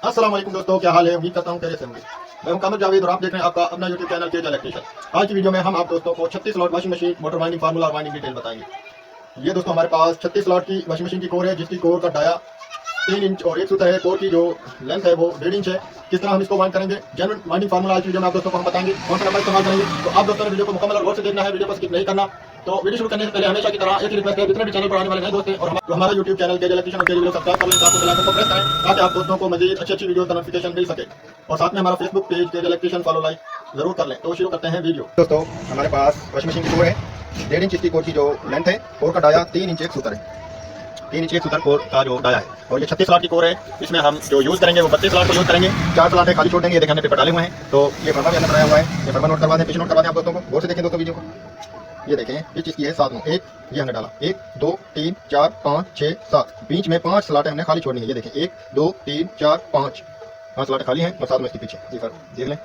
अस्सलाम वालेकुम दोस्तों, क्या हाल है? उम्मीद करता हूँ कैसे से होंगे। मैं हूं कामर जावेद और आप देख रहे हैं आपका अपना यूट्यूब चैनल केज इलेक्ट्रिशियन। आज की वीडियो में हम आप दोस्तों को 36 slot washing machine, motor winding formula और वाइंडिंग डिटेल बताएंगे। ये दोस्तों हमारे पास 36 स्लॉट की वाशिंग मशीन की कोर है, जिसकी कोर का डाया 3 इंच और एक सूत्र है। कोर की जो लेंथ है वो 1.5 इंच है। किस तरह हम इसको वाइंड करेंगे, जनरल वाइंडिंग फार्मूला आज वीडियो में आप दोस्तों को हम बताएंगे, कौन सा नंबर इस्तेमाल करेंगे। तो आप दोस्तों ने वीडियो को मुकम्मल और गौर से देखना है, वीडियो को स्किप नहीं करना। तो वीडियो शुरू करने से पहले हमेशा की तरह एक रिक्वेस्ट है, जितने भी चैनल पर आने वाले नए दोस्त हैं और हमारा यूट्यूब चैनल केज इलेक्ट्रिशियन के वीडियो सब्सक्राइब कर लें, साथ में बेल आइकन को प्रेस करें ताकि आप दोस्तों को मजीद अच्छी वीडियो का नोटिफिकेशन मिल सके। और साथ में हमारा फेसबुक पेज केज इलेक्ट्रिशियन फॉलो लाइक जरूर कर लें। तो शुरू करते हैं वीडियो। दोस्तों हमारे पास वाशिंग मशीन की कोर है, 1.5 इंच की कोर की जो लेंथ है। कोर का डाया 3 इंच एक सूत्र है, 3 इंच एक सूत्र कोर का जो डाया है। और ये 36 स्लॉट की कोर है। इसमें हम जो यूज़ करेंगे वो 32 स्लॉट को यूज़ करेंगे। 4 स्लॉट है खाली छोड़ देंगे। ये देखिए हमने पेपर डाले हुए हैं, तो ये फरमा भी अंदर बनाया हुआ है। ये फरमा नोट करवा दें, पीछे नोट करवा दें आप दोस्तों को। गौर से देखें दोस्तों वीडियो को। ये देखें ये चीज़ की है 7 9 1 ये हमने डाला 1 2 3 4 5 6 7। बीच में 5 स्लॉट हमने खाली छोड़नी है। ये देखें 1 2 3 4 5 स्लॉट खाली हैं और 7 में इसके पीछे। ये सर देख लें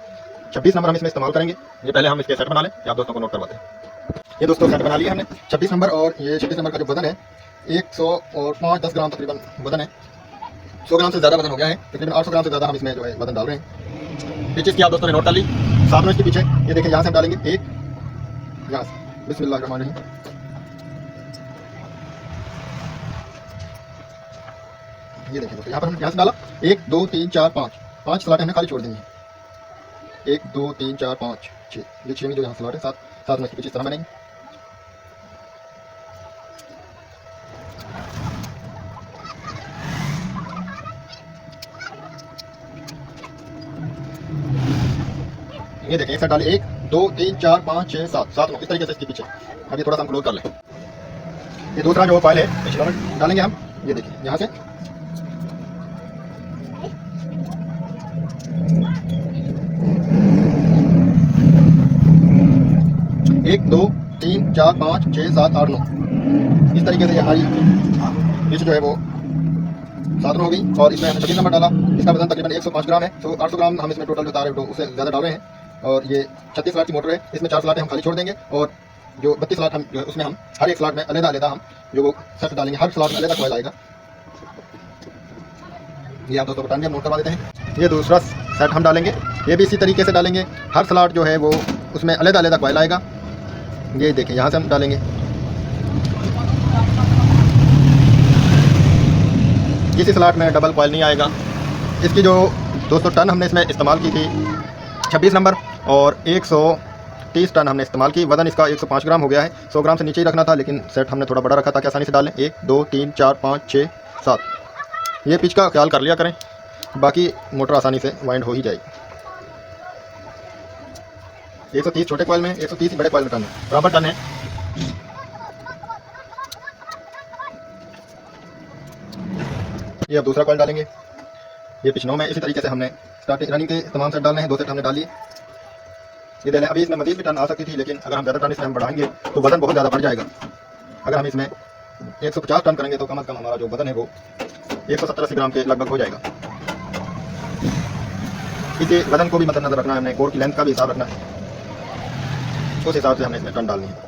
26 नंबर हम इसमें इस्तेमाल करेंगे। ये पहले हम इसके सेट बना लें, आप दोस्तों को नोट करवाते हैं। ये दोस्तों सेट बना लिया हमने 26 नंबर। और ये 26 नंबर का जो वजन है 105-10 ग्राम तकरीबन वजन है। 100 ग्राम से ज़्यादा वजन हो गया है, तकरीबन 800 ग्राम से ज़्यादा हम इसमें जो है वजन डाल रहे हैं। ये चीज़ की आप दोस्तों ने नोट कर ली। 7 में इसके पीछे ये देखें, यहाँ से हम डालेंगे 1, यहाँ से बिस्मिल्लाहिर्रहमानिर्रहीम। ये देखें दोस्तों, यहाँ पर हम यहाँ से डाला 1 2 3 4 5 स्लॉट हमने खाली छोड़ देंगे। 1 2 3 4 5 6 ये 6 जो यहाँ स्लॉट है 7 में इसके पीछे इस तरह बनेंगे। ये देखें एक साथ डाले 1 2 3 4 5 6 7 7 9 इस तरीके से इसके पीछे। अब ये थोड़ा सा हम क्लोज कर लें। ये दूसरा जो फाइल है पिछला डालेंगे हम। ये देखिए यहाँ से 1 2 3 4 5 6 7 8 9 इस तरीके से हमारी पीछे जो है वो 7 हो गई। और इसमें हमने 26 नंबर डाला। इसका वजन तकरीबन 105 ग्राम है। 800 ग्राम हम इसमें टोटल जो तार है उससे ज़्यादा डाल रहे हैं। और ये 36 स्लॉट की मोटर है, इसमें 4 स्लॉट हम खाली छोड़ देंगे। और जो 32 स्लॉट हम उसमें हम हर एक स्लॉट में अलग-अलग हम जो वो सेट डालेंगे, हर स्लॉट में अलग कॉइल आएगा। ये आप दोस्तों को टाइम नोट करवा देते हैं। ये दूसरा सेट हम डालेंगे, ये भी इसी तरीके से डालेंगे। हर स्लॉट जो है वो उसमें अलग-अलग कॉइल आएगा। ये देखें यहाँ से हम डालेंगे। किसी स्लॉट में डबल कॉइल नहीं आएगा। इसकी जो दोस्तों टन हमने इसमें इस्तेमाल की थी 26 नंबर और 130 टन हमने इस्तेमाल की। वजन इसका 105 ग्राम हो गया है। 100 ग्राम से नीचे ही रखना था, लेकिन सेट हमने थोड़ा बड़ा रखा ताकि आसानी से डालें। 1 2 3 4 5 6 7 ये पिच का ख्याल कर लिया करें, बाकी मोटर आसानी से वाइंड हो ही जाएगी। 130 छोटे कॉइल में, 130 बड़े कॉइल में टन है, बराबर टन है। ये अब दूसरा कॉइल डालेंगे। ये पिच 9 में इसी तरीके से हमने स्टार्टिंग रनिंग के तमाम सेट डालने हैं। 2 सेट हमने डाल लिए। ये देखें अभी इसमें मजीद भी टन आ सकती थी, लेकिन अगर हम ज़्यादा टन इसमें हम बढ़ाएंगे तो वजन बहुत ज़्यादा बढ़ जाएगा। अगर हम इसमें 150 टन करेंगे तो कम से कम हमारा जो वजन है वो 170-80 ग्राम के लगभग हो जाएगा। इसी वजन को भी मतलब नजर रखना है, हमने कोर की लेंथ का भी हिसाब रखना है, उस हिसाब से हमने इसमें टन डालनी है।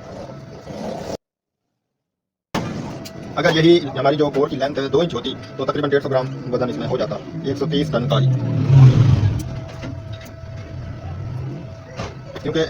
अगर यही हमारी जो कोर की लेंथ है 2 इंच होती तो तकरीबन 150 ग्राम वजन इसमें हो जाता, 130 टन का ही। क्योंकि